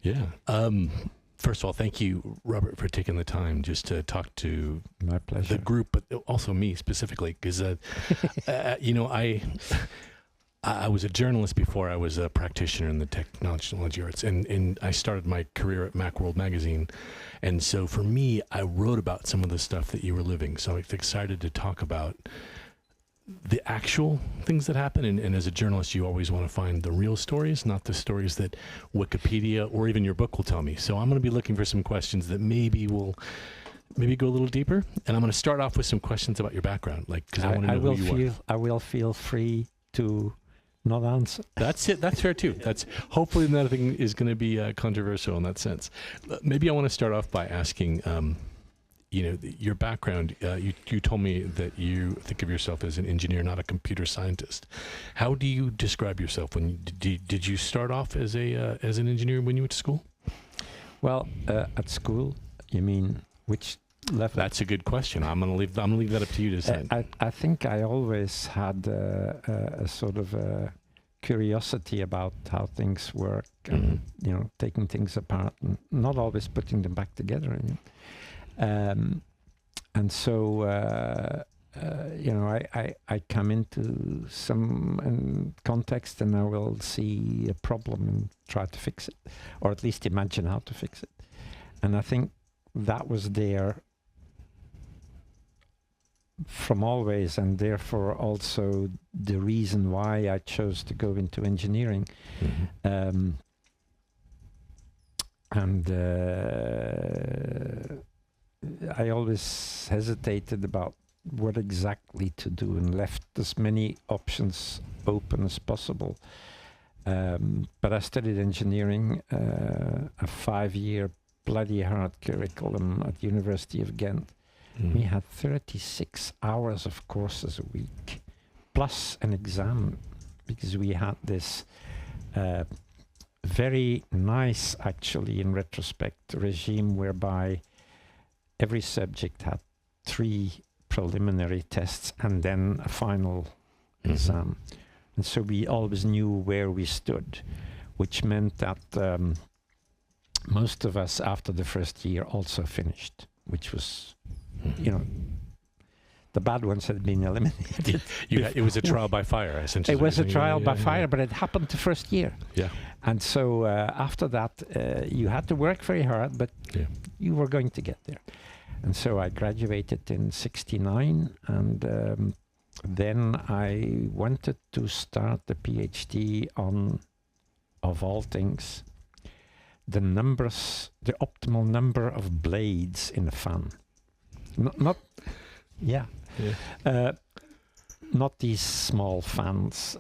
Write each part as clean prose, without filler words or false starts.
Yeah. First of all, thank you, Robert, for taking the time just to talk to My pleasure. the group, but also me specifically, because I was a journalist before I was a practitioner in the technology arts, and I started my career at Macworld magazine. And so for me, I wrote about some of the stuff that you were living. So I'm excited to talk about the actual things that happen. And as a journalist, you always want to find the real stories, not the stories that Wikipedia or even your book will tell me. So I'm going to be looking for some questions that maybe go a little deeper. And I'm going to start off with some questions about your background, because I want to know who you are. I will feel free to not answer. That's it. That's fair too. That's hopefully nothing is going to be controversial in that sense. Maybe I want to start off by asking, your background. You told me that you think of yourself as an engineer, not a computer scientist. How do you describe yourself? Did you start off as an engineer when you went to school? Well, at school, you mean which level? That's a good question. I'm gonna leave that up to you to decide. I think I always had a sort of a curiosity about how things work, and taking things apart and not always putting them back together. And so I come into some context and I will see a problem and try to fix it, or at least imagine how to fix it. And I think that was there from always, and therefore also the reason why I chose to go into engineering. Mm-hmm. I always hesitated about what exactly to do and left as many options open as possible. But I studied engineering, a 5-year bloody hard curriculum at University of Ghent. Mm. We had 36 hours of courses a week, plus an exam, because we had this very nice, actually, in retrospect, regime whereby every subject had 3 preliminary tests and then a final exam. And so we always knew where we stood, which meant that most of us after the first year also finished, which was, the bad ones had been eliminated. It was a trial by fire, essentially. It was a trial by fire, but it happened the first year. Yeah. And so after that, you had to work very hard, but you were going to get there. And so I graduated in '69, and then I wanted to start the PhD on, of all things, the optimal number of blades in a fan. Not these small fans,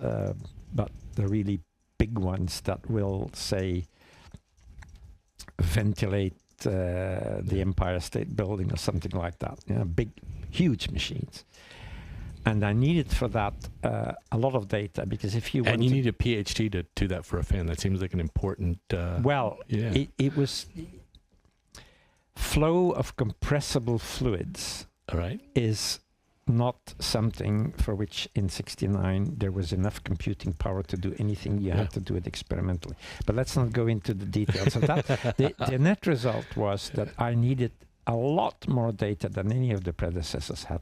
but the really big ones that will, say, ventilate the Empire State Building or something like that. Big, huge machines. And I needed for that a lot of data, because if you and you need a PhD to do that for a fan. That seems like an important. It was flow of compressible fluids. All right. Is not something for which in '69 there was enough computing power to do anything. You had to do it experimentally. But let's not go into the details of that. The net result was that I needed a lot more data than any of the predecessors had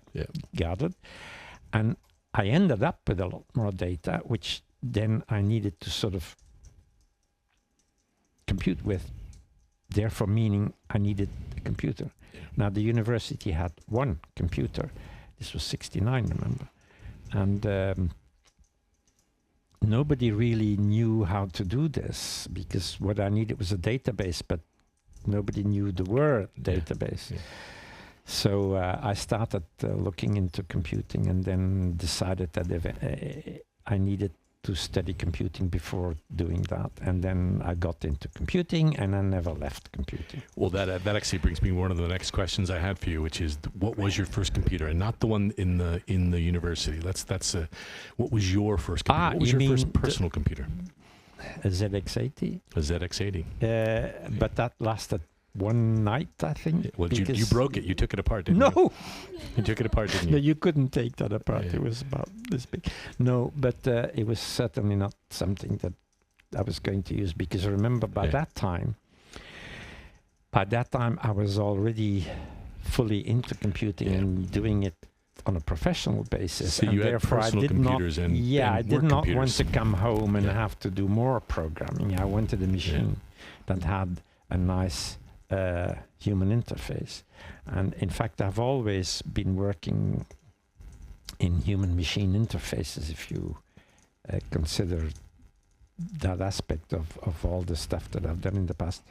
gathered. And I ended up with a lot more data, which then I needed to sort of compute with, therefore meaning I needed a computer. Yeah. Now, the university had one computer. This was '69, remember? And nobody really knew how to do this, because what I needed was a database, but nobody knew the word database. Yeah. So I started looking into computing, and then decided that I needed to study computing before doing that. And then I got into computing, and I never left computing. Well, that actually brings me one of the next questions I had for you, which is, what was your first computer? And not the one in the university. What was your first computer? What was your first personal computer? A ZX80. A ZX80. But that lasted one night, I think. Well, you broke it. You took it apart, didn't you? No! You took it apart, didn't you? No, you couldn't take that apart. Yeah. It was about this big. No, but it was certainly not something that I was going to use, because remember, by that time, At that time, I was already fully into computing and doing it on a professional basis. So and you had therefore personal I did computers not, and I did not computers. want to come home and have to do more programming. I wanted a machine that had a nice human interface. And in fact, I've always been working in human-machine interfaces, if you consider that aspect of all the stuff that I've done in the past.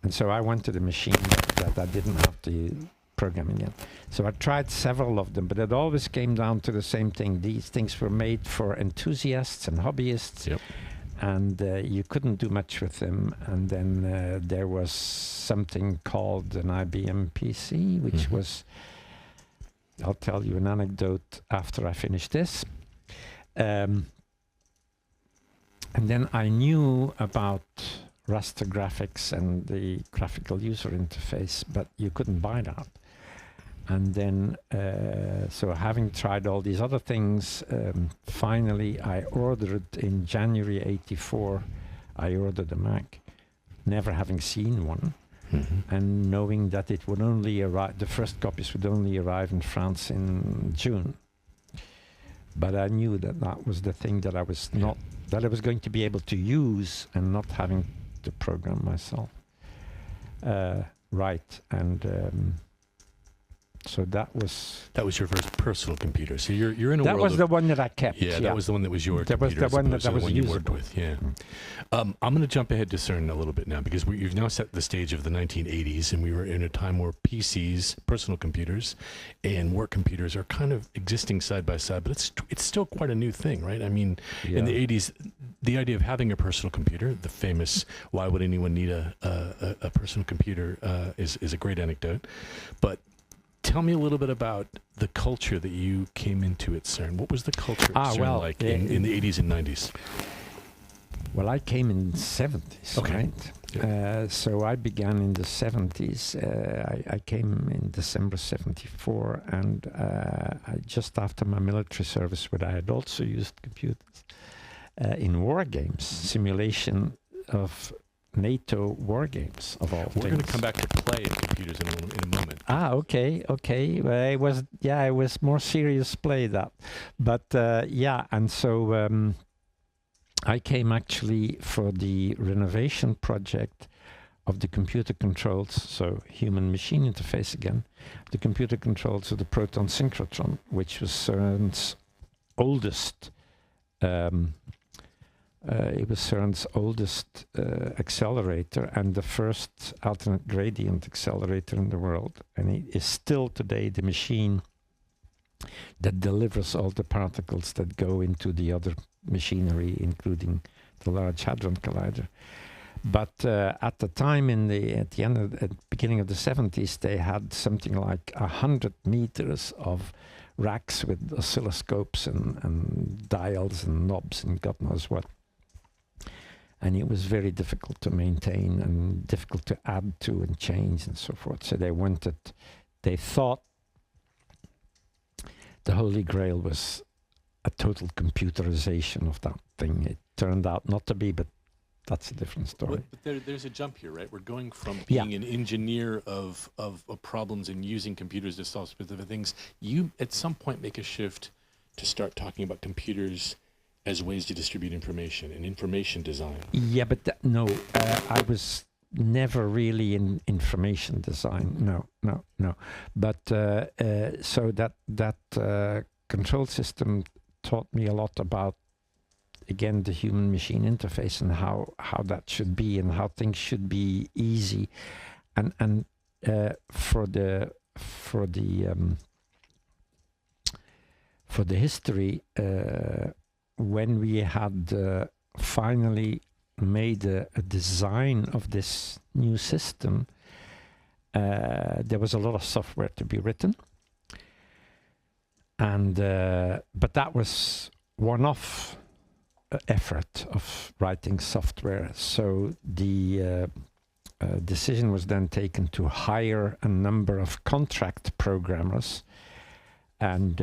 And so I wanted a machine that I didn't have to program again. So I tried several of them, but it always came down to the same thing. These things were made for enthusiasts and hobbyists, and you couldn't do much with them. And then there was something called an IBM PC, which was, I'll tell you an anecdote after I finish this. And then I knew about raster graphics and the graphical user interface, but you couldn't buy that. And then, so having tried all these other things, finally I ordered in January '84, I ordered a Mac, never having seen one, and knowing that it would only arrive, the first copies would only arrive in France in June. But I knew that that was the thing that I was not, that I was going to be able to use and not having to program myself. Right, and so that was your first personal computer. So you're in a that world. Was of, the one that I kept. Yeah, that was the one that was your that computer. Was the one that I was you usable. worked with. Yeah. I'm going to jump ahead to CERN a little bit now because you've now set the stage of the 1980s, and we were in a time where PCs, personal computers, and work computers are kind of existing side by side. But it's still quite a new thing, right? I mean, in the 80s, the idea of having a personal computer, the famous "Why would anyone need a personal computer?" Is a great anecdote, but. Tell me a little bit about the culture that you came into at CERN. What was the culture at CERN like in the 80s and 90s? Well, I came in the 70s, right? Yeah. So I began in the 70s. I came in December 74, and just after my military service, where I had also used computers in war games, simulation of NATO war games of all things. We're going to come back to play at computers in a moment. Okay. Well, it was more serious play that, but and so I came actually for the renovation project of the computer controls, so human-machine interface again, the computer controls of the proton synchrotron, which was CERN's oldest. It was CERN's oldest accelerator and the first alternate gradient accelerator in the world. And it is still today the machine that delivers all the particles that go into the other machinery, including the Large Hadron Collider. But at the time, at the beginning of the 70s, they had something like 100 meters of racks with oscilloscopes and dials and knobs and God knows what. And it was very difficult to maintain and difficult to add to and change and so forth. So they thought the Holy Grail was a total computerization of that thing. It turned out not to be, but that's a different story. But there's a jump here, right? We're going from being an engineer of problems and using computers to solve specific things. You, at some point, make a shift to start talking about computers as ways to distribute information and information design. Yeah, but I was never really in information design. No. But so that control system taught me a lot about, again, the human-machine interface and how that should be and how things should be easy, and for the history. When we had finally made a design of this new system, there was a lot of software to be written, and but that was one-off effort of writing software. So the decision was then taken to hire a number of contract programmers, and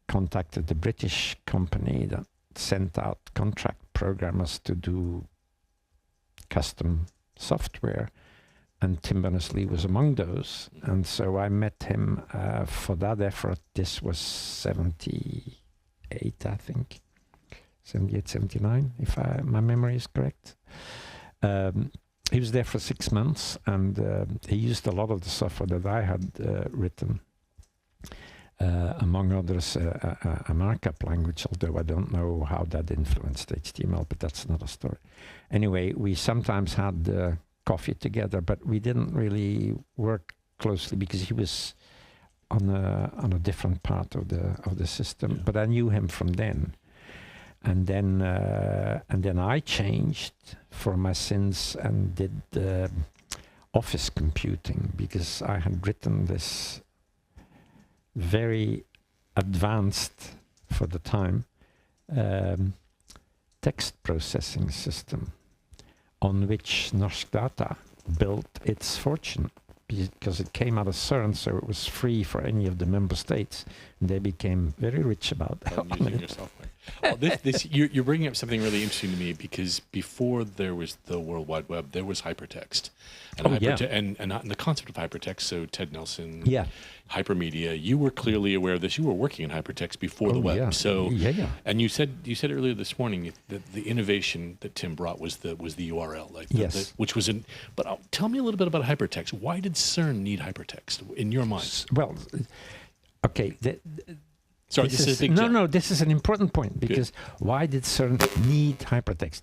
contacted the British company that sent out contract programmers to do custom software. and Tim Berners-Lee was among those. And so I met him for that effort. This was 78, I think. 78, 79, if my memory is correct. He was there for 6 months, and he used a lot of the software that I had written. Among others, a markup language, although I don't know how that influenced HTML, but that's another story. Anyway, we sometimes had coffee together, but we didn't really work closely because he was on a different part of the system. Yeah. But I knew him from then, and then I changed for my sins and did office computing because I had written this very advanced, for the time, text processing system on which Norsk Data built its fortune, because it came out of CERN, so it was free for any of the member states, and they became very rich about that. Using your software. Well, you're bringing up something really interesting to me, because before there was the World Wide Web, there was hypertext. And and the concept of hypertext, so Ted Nelson, hypermedia, you were clearly aware of this. You were working in hypertext before the web. Yeah. So, yeah. And you said earlier this morning that the innovation that Tim brought was the URL, which was But tell me a little bit about hypertext. Why did CERN need hypertext in your mind? Well, okay. Sorry, this is a big jump. No, this is an important point, because why did CERN need hypertext?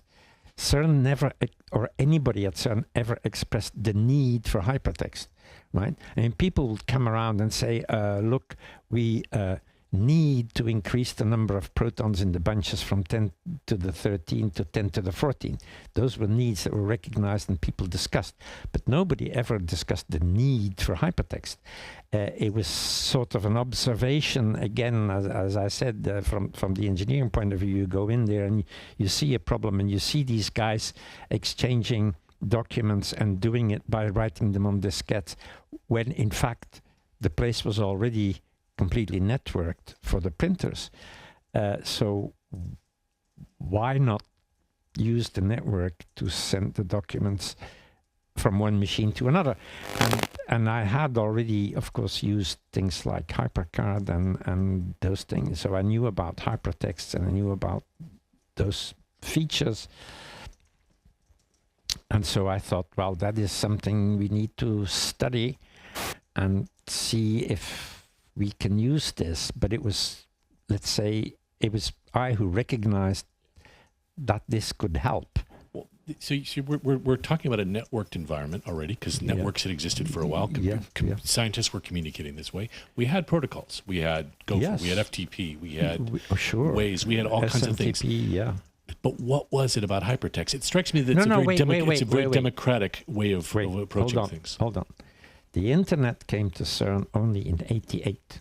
CERN never, or anybody at CERN ever expressed the need for hypertext, right? And people would come around and say, look, we need to increase the number of protons in the bunches from 10 to the 13 to 10 to the 14. Those were needs that were recognized and people discussed, but nobody ever discussed the need for hypertext. It was sort of an observation, again, as I said, from the engineering point of view. You go in there and you see a problem, and you see these guys exchanging documents and doing it by writing them on diskettes, when in fact the place was already completely networked for the printers. So why not use the network to send the documents from one machine to another? And I had already, of course, used things like HyperCard and those things. So I knew about hypertext and I knew about those features. And so I thought, well, that is something we need to study and see if we can use this. But it was, let's say, it was I who recognized that this could help. Well, so we're talking about a networked environment already, because networks had existed for a while. Scientists were communicating this way. We had protocols. We had Gopher. We had FTP. We had Waze. We had all kinds of things. Yeah. But what was it about hypertext? It strikes me that it's a very democratic way of approaching things. Hold on. The internet came to CERN only in &88.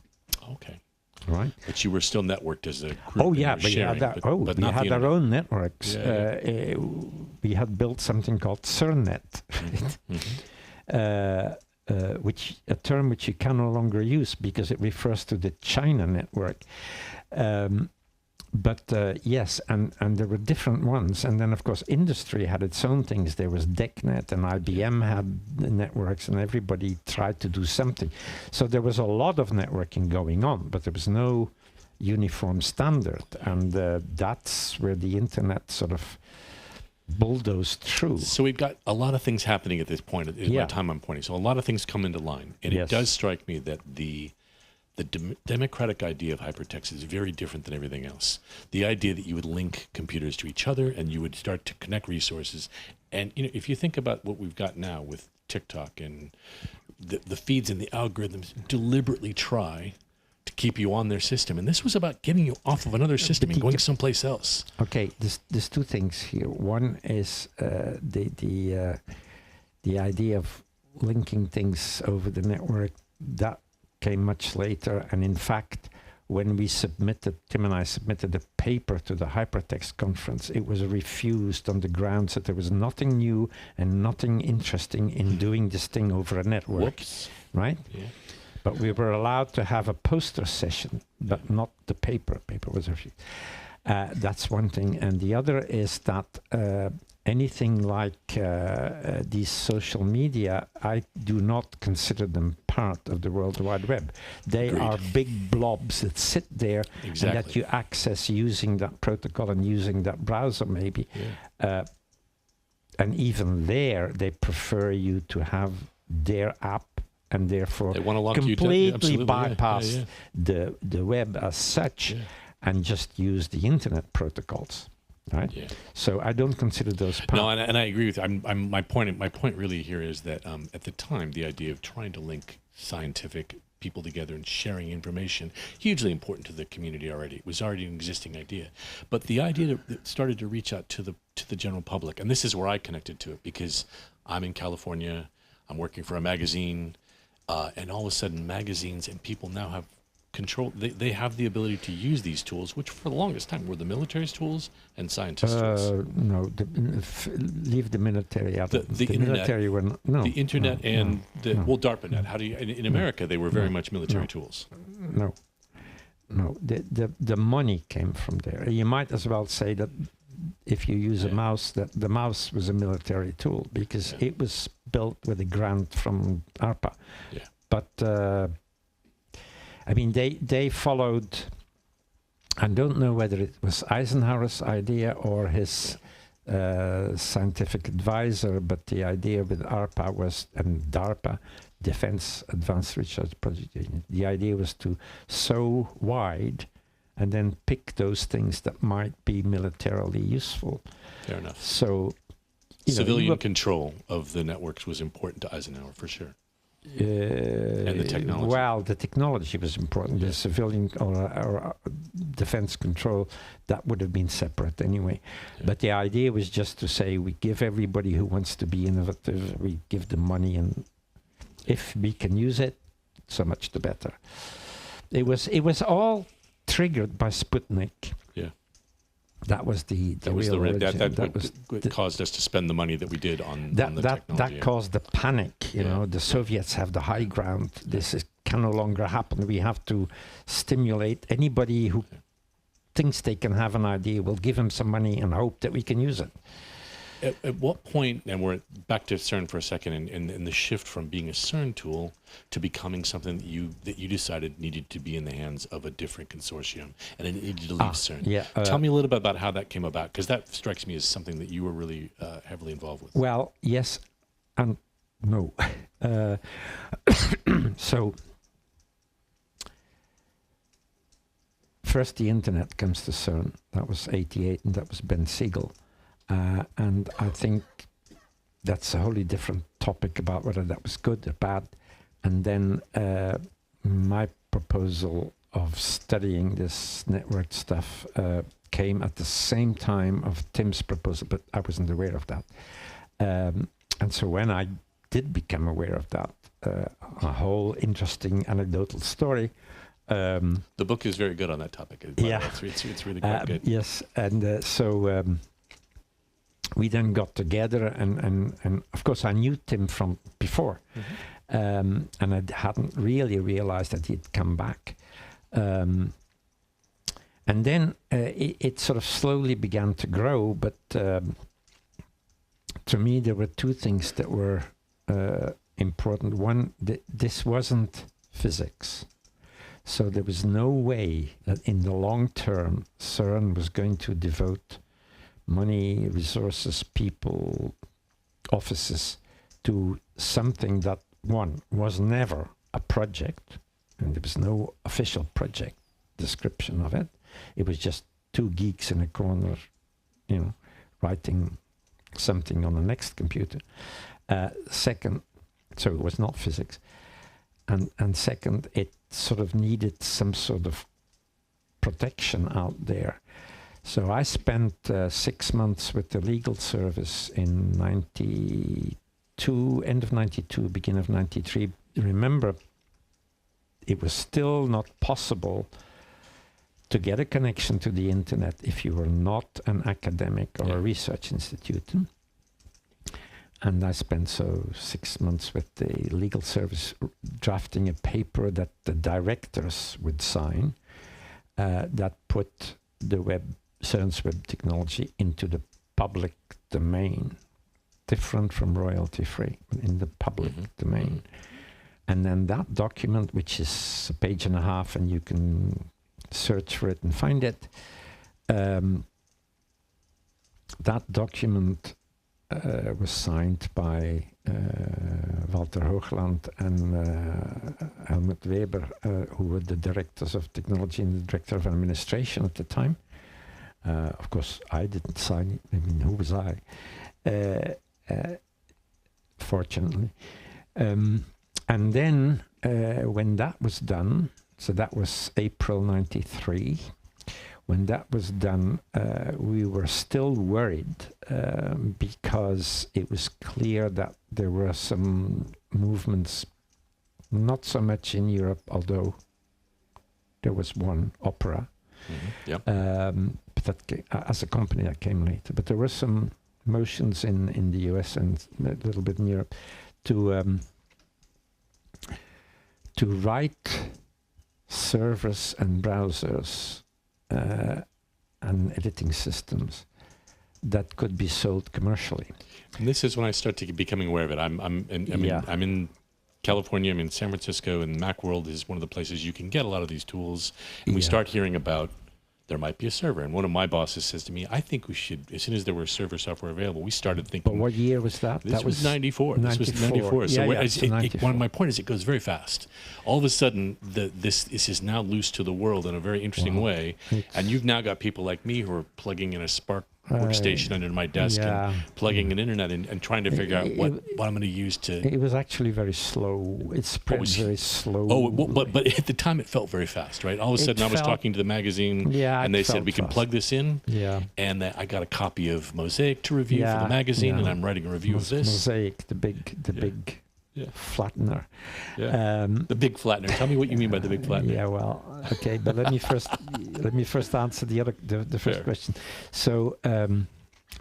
Okay. Right. But you were still networked as a group. Oh, yeah. We had our own networks. We had built something called CERNnet, which a term which you can no longer use because it refers to the China network. Yes, and there were different ones. And then, of course, industry had its own things. There was DECnet, and IBM had the networks, and everybody tried to do something. So there was a lot of networking going on, but there was no uniform standard. And that's where the internet sort of bulldozed through. So we've got a lot of things happening at this point, at the time I'm pointing. So a lot of things come into line. And it does strike me that the democratic idea of hypertext is very different than everything else. The idea that you would link computers to each other and you would start to connect resources. And if you think about what we've got now with TikTok and the feeds and the algorithms deliberately try to keep you on their system. And this was about getting you off of another system and going someplace else. Okay, there's two things here. One is the idea of linking things over the network. That came much later, and in fact, when Tim and I submitted a paper to the Hypertext conference, it was refused on the grounds that there was nothing new and nothing interesting in doing this thing over a network, right? Yeah. But we were allowed to have a poster session, but not the paper. Paper was refused. That's one thing, and the other is that anything like these social media, I do not consider them part of the World Wide Web. They Agreed. are big blobs that sit there and that you access using that protocol and using that browser maybe. Yeah. And even there, they prefer you to have their app and therefore They want to lock you completely down. bypass the web as such and just use the internet protocols. Right. Yeah. So I don't consider those part. No, and I agree with you. My point really here is that at the time, the idea of trying to link scientific people together and sharing information, hugely important to the community already. It was already an existing idea. But the idea that started to reach out to the general public, and this is where I connected to it, because I'm in California, I'm working for a magazine, and all of a sudden magazines and people now have control. They have the ability to use these tools, which for the longest time were the military's tools and scientists' tools. No, leave the military out. The internet, military were no. The internet and DARPANet. How do you? In America, they were very much military tools. No. The money came from there. You might as well say that if you use a mouse, that the mouse was a military tool because it was built with a grant from ARPA. Yeah. But I mean, they followed. I don't know whether it was Eisenhower's idea or his scientific advisor, but the idea with ARPA was, and DARPA, Defense Advanced Research Project, the idea was to sow wide and then pick those things that might be militarily useful. Fair enough. So, civilian control of the networks was important to Eisenhower, for sure. And the technology. Well, the technology was important. The civilian or defense control, that would have been separate anyway. Yeah. But the idea was just to say we give everybody who wants to be innovative, we give them money, and if we can use it, so much the better. It was all triggered by Sputnik. Yeah. That was the real origin. That caused us to spend the money that we did on the technology. That caused the panic. You know, the Soviets have the high ground. This can no longer happen. We have to stimulate anybody who thinks they can have an idea. We'll give them some money and hope that we can use it. At what point, and we're back to CERN for a second, and the shift from being a CERN tool to becoming something that you decided needed to be in the hands of a different consortium, and it needed to leave CERN. Yeah, Tell me a little bit about how that came about, because that strikes me as something that you were really heavily involved with. Well, yes and no. So, first the internet comes to CERN. That was 88, and that was Ben Siegel. And I think that's a wholly different topic about whether that was good or bad. And then my proposal of studying this network stuff came at the same time of Tim's proposal, but I wasn't aware of that. And so when I did become aware of that, a whole interesting anecdotal story. The book is very good on that topic. It's really quite good. Yes, and so... we then got together, and of course I knew Tim from before, and I hadn't really realized that he'd come back. And then it sort of slowly began to grow, but to me there were two things that were important. One, this wasn't physics. So there was no way that in the long term CERN was going to devote money, resources, people, offices to something that, one, was never a project, and there was no official project description of it. It was just two geeks in a corner, writing something on the next computer. Second, so it was not physics. And second, it sort of needed some sort of protection out there. So I spent 6 months with the legal service in 92, end of 92, beginning of 93. Remember, it was still not possible to get a connection to the internet if you were not an academic or a research institute. And I spent 6 months with the legal service drafting a paper that the directors would sign that put the CERN's web technology into the public domain, different from royalty-free, in the public domain. And then that document, which is a page and a half, and you can search for it and find it, that document was signed by Walter Hoogland and Helmut Weber, who were the directors of technology and the director of administration at the time. Of course, I didn't sign it. I mean, who was I? Fortunately. And then when that was done, so that was April 93, when that was done, we were still worried because it was clear that there were some movements, not so much in Europe, although there was one, Opera, but that as a company that came later. But there were some motions in the US and a little bit in Europe to write servers and browsers and editing systems that could be sold commercially. And this is when I start to becoming aware of it. I'm in California. I'm in San Francisco, and Macworld is one of the places you can get a lot of these tools. And we start hearing about there might be a server. And one of my bosses says to me, I think we should, as soon as there were server software available, we started thinking. But what year was that? This was 94. This was 94. So my point is it goes very fast. All of a sudden, this is now loose to the world in a very interesting way. And you've now got people like me who are plugging in a Spark workstation under my desk and plugging an internet and trying to figure out what I'm going to use to. It was actually very slow. It spread very slow. But at the time it felt very fast, right? All of a sudden I was talking to the magazine and they said we can plug this in. And I got a copy of Mosaic to review for the magazine and I'm writing a review of this. Mosaic, the big flattener. The big flattener. Tell me what you mean by the big flattener. Yeah, well, okay, but let me first answer the first question. So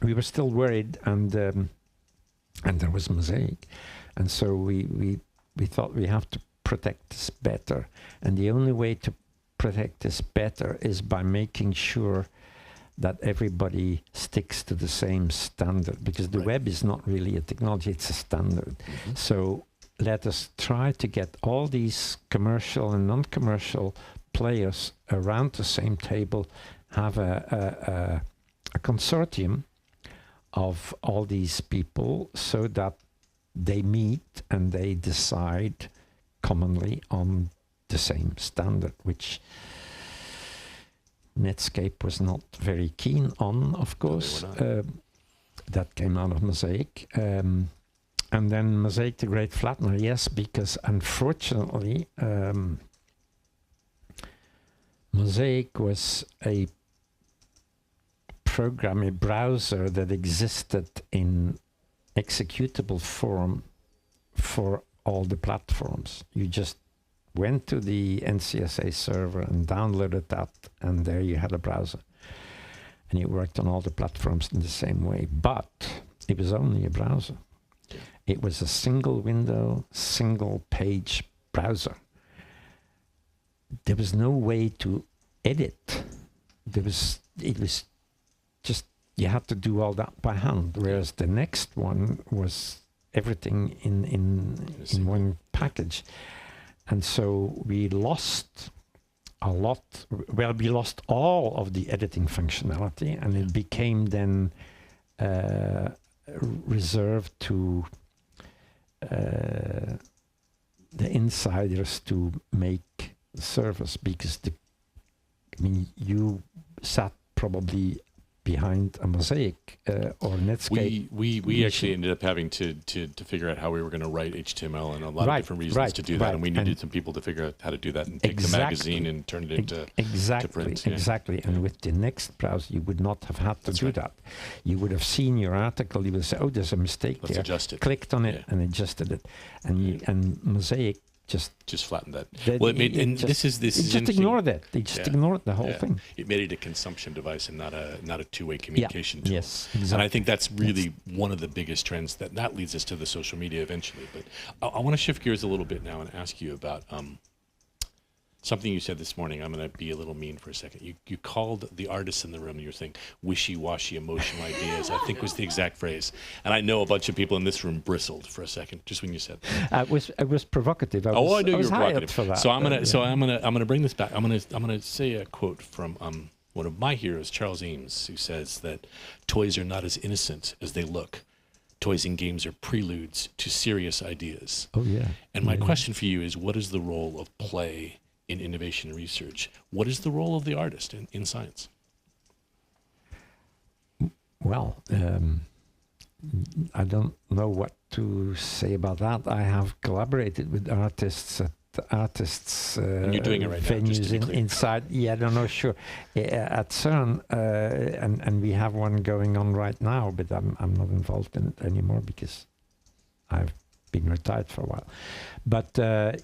we were still worried, and there was Mosaic, and so we thought we have to protect this better, and the only way to protect this better is by making sure that everybody sticks to the same standard, because the web is not really a technology, it's a standard. So let us try to get all these commercial and non-commercial players around the same table, have a consortium of all these people so that they meet and they decide commonly on the same standard, which Netscape was not very keen on, of course. That came out of Mosaic. And then Mosaic, the Great Flattener, yes, because unfortunately, Mosaic was a program, a browser that existed in executable form for all the platforms. You just went to the NCSA server and downloaded that, and there you had a browser. And it worked on all the platforms in the same way. But it was only a browser. It was a single window, single page browser. There was no way to edit. It was just, you had to do all that by hand. Whereas the next one was everything in one package. And so we lost a lot. Well, we lost all of the editing functionality, and it became then reserved to the insiders to make the service, because you sat probably behind a Mosaic or Netscape. We actually ended up having to figure out how we were going to write HTML and a lot of different reasons to do that, and we needed some people to figure out how to do that and take the magazine and turn it into print. Exactly. And with the next browser, you would not have had to do that. You would have seen your article. You would say, "Oh, there's a mistake there." Adjust it. Clicked on it and adjusted it, and Mosaic just flattened that. Well, this is just ignored it. They just ignored the whole thing. It made it a consumption device and not a two-way communication tool. Yes, exactly. And I think that's really one of the biggest trends that leads us to the social media eventually. But I want to shift gears a little bit now and ask you about Something you said this morning, I'm going to be a little mean for a second. You called the artists in the room, you were saying wishy-washy emotional ideas, I think was the exact phrase. And I know a bunch of people in this room bristled for a second, just when you said that. It was provocative. I knew you were provocative. For that, so I'm gonna bring this back. I'm gonna say a quote from one of my heroes, Charles Eames, who says that toys are not as innocent as they look. Toys and games are preludes to serious ideas. Oh yeah. And my question for you is, what is the role of play in innovation and research? What is the role of the artist in science? Well, I don't know what to say about that. I have collaborated with artists at and you're doing it right venues now, inside. Yeah, I don't know, sure. At CERN, and we have one going on right now, but I'm not involved in it anymore because I've been retired for a while. But the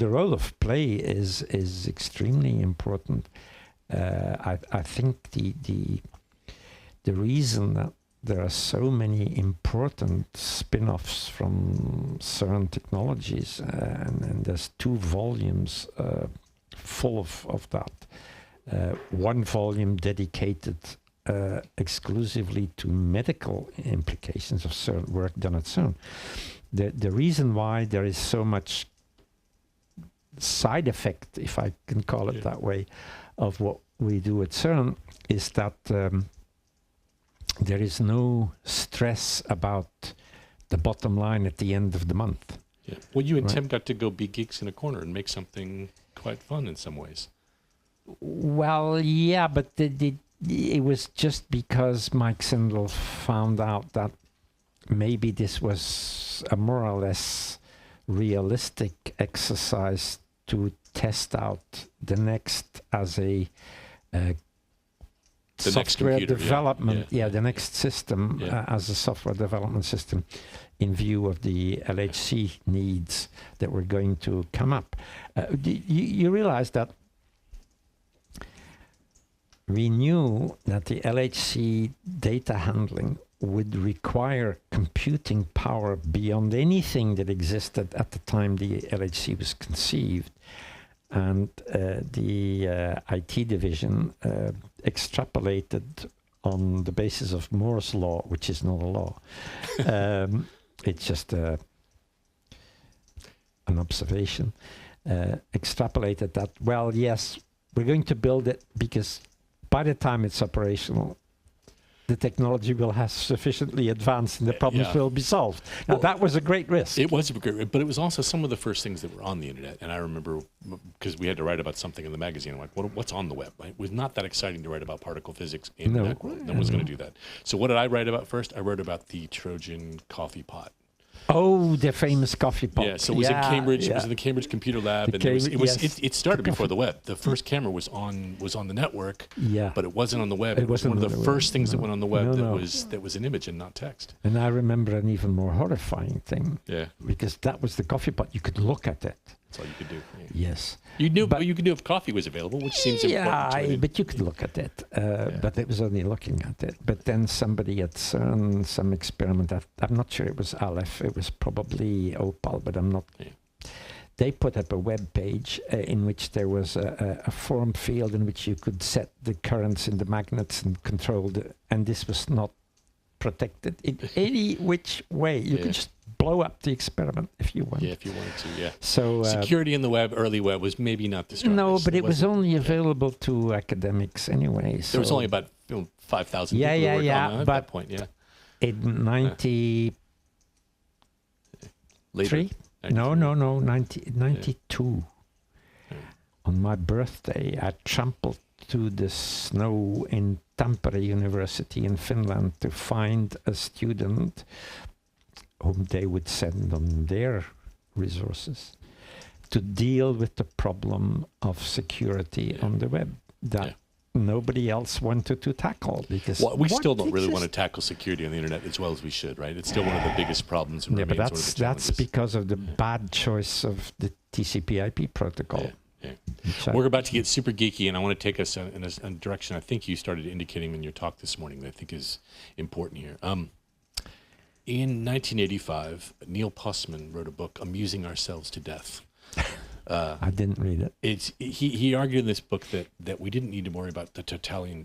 role of play is extremely important. I think the reason that there are so many important spin-offs from CERN technologies, and there's 2 volumes full of that. One volume dedicated exclusively to medical implications of CERN, work done at CERN. The reason why there is so much side effect, if I can call it that way, of what we do at CERN is that there is no stress about the bottom line at the end of the month. Yeah. Well, you and Tim got to go be geeks in a corner and make something quite fun in some ways. Well, yeah, but it was just because Mike Sindel found out that maybe this was a more or less realistic exercise to test out the next as a software development, the next system as a software development system in view of the LHC needs that were going to come up. You realize that we knew that the LHC data handling would require computing power beyond anything that existed at the time the LHC was conceived. And the IT division extrapolated on the basis of Moore's law, which is not a law. It's just an observation. Extrapolated that, well, yes, we're going to build it because by the time it's operational, the technology will have sufficiently advanced and the problems will be solved. Now, that was a great risk. It was a great risk, but it was also some of the first things that were on the internet. And I remember, because we had to write about something in the magazine, I'm like, what's on the web? Right? It was not that exciting to write about particle physics in Macworld. No one's going to do that. So what did I write about first? I wrote about the Trojan coffee pot. Oh, the famous coffee pot. Yeah, so it was in Cambridge. It was in the Cambridge Computer Lab, and it started before the web. The first camera was on the network, but it wasn't on the web. It was one of the first things that went on the web that was an image and not text. And I remember an even more horrifying thing. Yeah, because that was the coffee pot. You could look at it. That's all you could do. Yeah. Yes. You knew, but you could do if coffee was available, which seems important. Yeah, but you could look at it. But it was only looking at it. But then somebody at CERN, some experiment, I'm not sure it was Aleph, it was probably Opal, but I'm not. Yeah. They put up a web page in which there was a form field in which you could set the currents in the magnets and control and this was not protected in any which way. You could just blow up the experiment if you want. Yeah, if you wanted to, yeah. So security in the web, early web, was maybe not the strongest. No, but it was only available to academics anyway. So there was only about 5,000 people who worked on it at that point, in 93? Later. No, 92. Yeah. On my birthday, I trampled through the snow in Tampere University in Finland to find a student whom they would send on their resources to deal with the problem of security on the web that nobody else wanted to tackle. Because we still don't really want to tackle security on the internet as well as we should, right? It's still one of the biggest problems. And but that's because of the bad choice of the TCP/IP protocol. Yeah. We're about to get super geeky, and I want to take us in a direction I think you started indicating in your talk this morning that I think is important here. In 1985, Neil Postman wrote a book, Amusing Ourselves to Death. I didn't read it. He argued in this book that we didn't need to worry about the totalitarian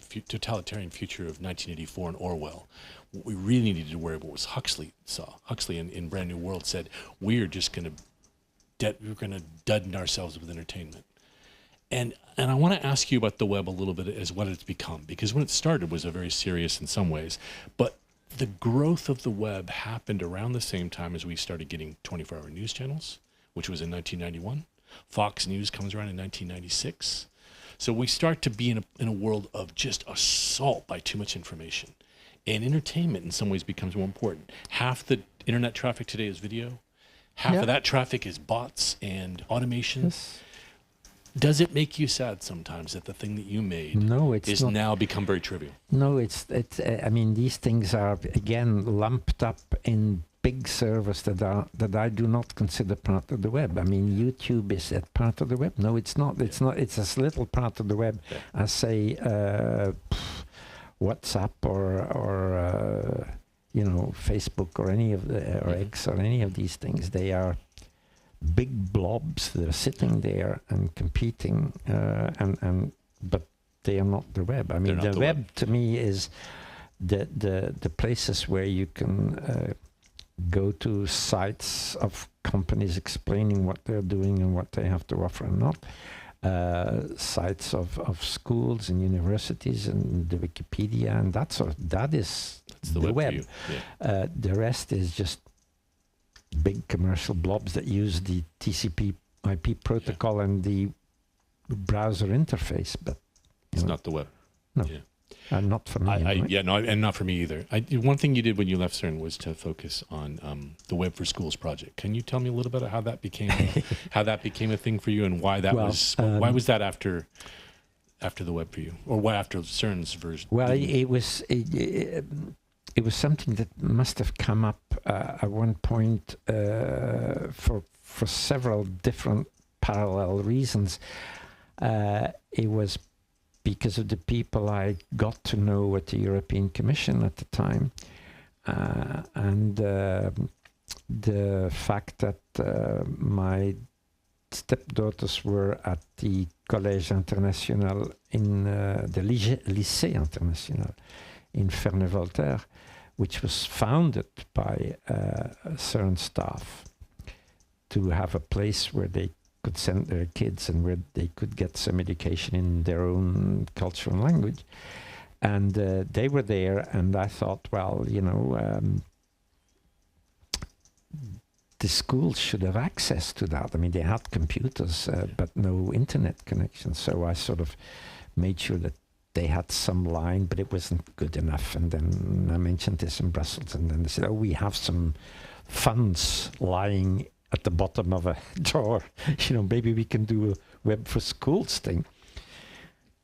future of 1984 and Orwell. What we really needed to worry about was Huxley saw. Huxley in Brand New World said, we're going to deaden ourselves with entertainment. And I want to ask you about the web a little bit as what it's become, because when it started was a very serious in some ways, but the growth of the web happened around the same time as we started getting 24-hour news channels, which was in 1991. Fox News comes around in 1996. So we start to be in a world of just assault by too much information. And entertainment in some ways becomes more important. Half the internet traffic today is video. Half of that traffic is bots and automation. Yes. Does it make you sad sometimes that the thing that you made is now become very trivial? No, it's. I mean, these things are again lumped up in big servers that I do not consider part of the web. I mean, YouTube is a part of the web. No, it's not. It's not. It's as little part of the web as say WhatsApp or Facebook or any of the or X or any of these things. They are big blobs that are sitting there and competing, but they are not the web. I mean, the web to me is the places where you can go to sites of companies explaining what they're doing and what they have to offer and not. Sites of schools and universities and the Wikipedia and that is the web. The rest is just big commercial blobs that use the TCP/IP protocol and the browser interface, but it's not the web. No, not for me. And not for me either. One thing you did when you left CERN was to focus on the Web for Schools project. Can you tell me a little bit about how that became a thing for you, and why that was that after the web for you, or why after CERN's version? Well, it was something that must have come up at one point for several different parallel reasons. It was because of the people I got to know at the European Commission at the time, and the fact that my stepdaughters were at the Collège International in the Lycée International in Ferney-Voltaire, which was founded by CERN staff to have a place where they could send their kids and where they could get some education in their own culture and language. And they were there, and I thought, well, the schools should have access to that. I mean, they had computers, but no internet connection. So I sort of made sure that they had some line, but it wasn't good enough. And then I mentioned this in Brussels, and then they said, we have some funds lying at the bottom of a drawer. Maybe we can do a Web for Schools thing.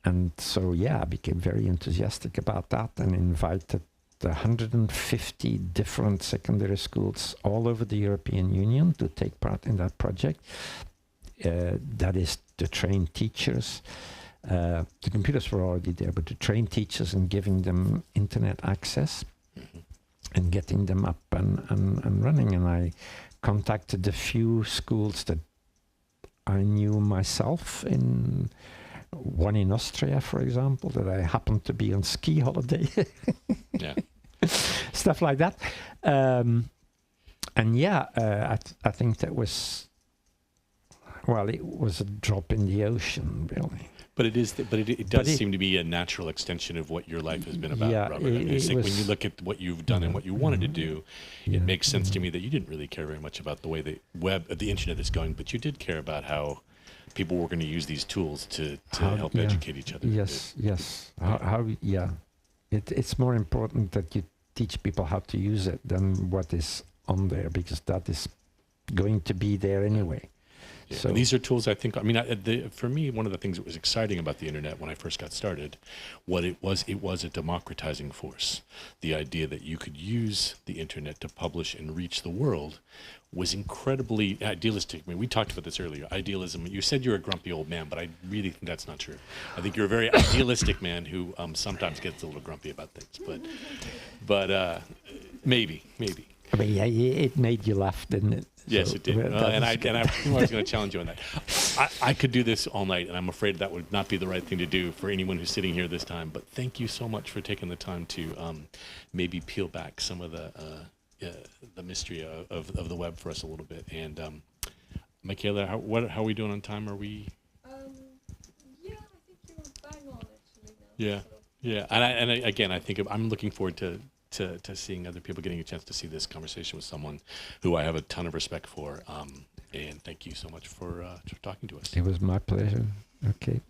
And so, I became very enthusiastic about that and invited 150 different secondary schools all over the European Union to take part in that project. That is to train teachers. The computers were already there, but to train teachers and giving them internet access and getting them up and running. And I contacted a few schools that I knew myself, one in Austria, for example, that I happened to be on ski holiday. Stuff like that. I think that was, it was a drop in the ocean, really. But it does seem to be a natural extension of what your life has been about, Robert. When you look at what you've done and what you wanted to do, it makes sense to me that you didn't really care very much about the way the internet is going, but you did care about how people were going to use these tools to help educate each other. Yes. It's more important that you teach people how to use it than what is on there, because that is going to be there anyway. Yeah. So these are tools, I think, for me, one of the things that was exciting about the internet when I first got started, it was a democratizing force. The idea that you could use the internet to publish and reach the world was incredibly idealistic. I mean, we talked about this earlier, idealism. You said you're a grumpy old man, but I really think that's not true. I think you're a very idealistic man who sometimes gets a little grumpy about things, but maybe. I mean, it made you laugh, didn't it? Yes, So it did. And I was going to challenge you on that. I could do this all night, and I'm afraid that would not be the right thing to do for anyone who's sitting here this time. But thank you so much for taking the time to maybe peel back some of the mystery of the web for us a little bit. And Michaela, how are we doing on time? Are we? Yeah, I think you're bang on actually now. Yeah, So. yeah. And again, I think I'm looking forward to seeing other people, getting a chance to see this conversation with someone who I have a ton of respect for. And thank you so much for talking to us. It was my pleasure. Okay.